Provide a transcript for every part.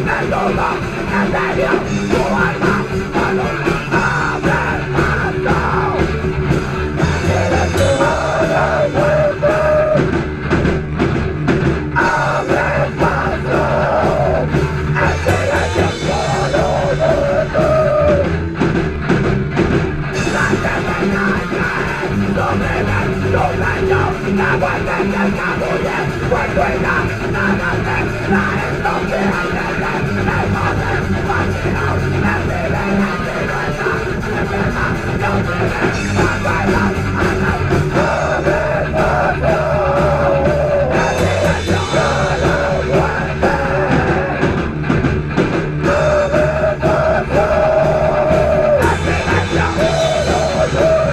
Verdugo, etéreo, tu alma, Abre, paso, silencio, muerte, abre, paso, el silencio solo verte. La tempestades, Sublime, tu pecho, la muerte y el escabulle, Fortuita, la estropea y el poder, vacío, el vive la silueta, empieza, no tiene, la cuerda, abre, paso, el silencio solo muerte, abre, paso, el silencio solo muerte.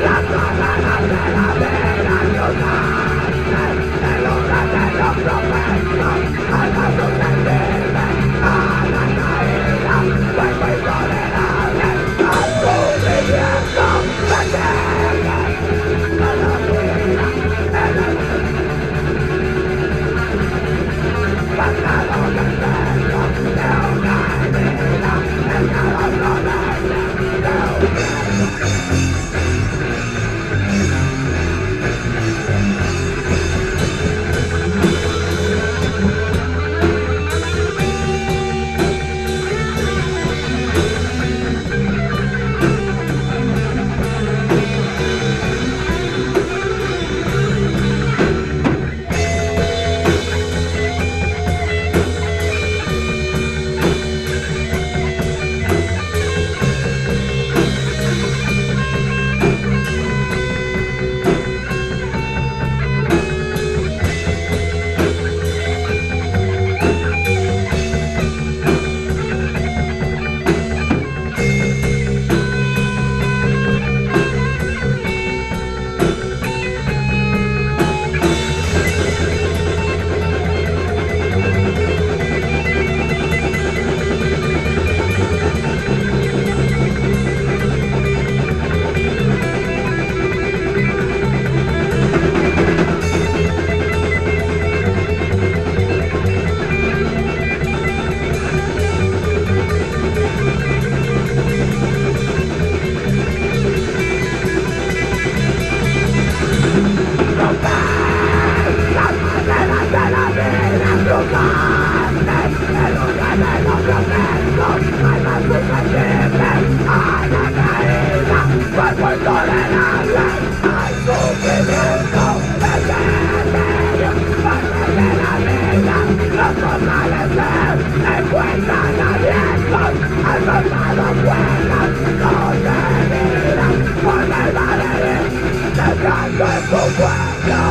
Las cadenas de la vida y Buscaste, el hombre de los profetas, al paso que sirve a la caída, fuego intolerable, al sufrimiento, decae, en la vida, en el pasado del pecho, de una herida, en cada problema, de un miedo. Buscaste, el hombre de los profetas, al paso que sirve a la caída, fuego intolerable, al sufrimiento, el etéreo, parte de la vida, los fortalecer, encuentran abiertos, al pasado puertas, no se miran, por el valerín, descanso en tu pueblo.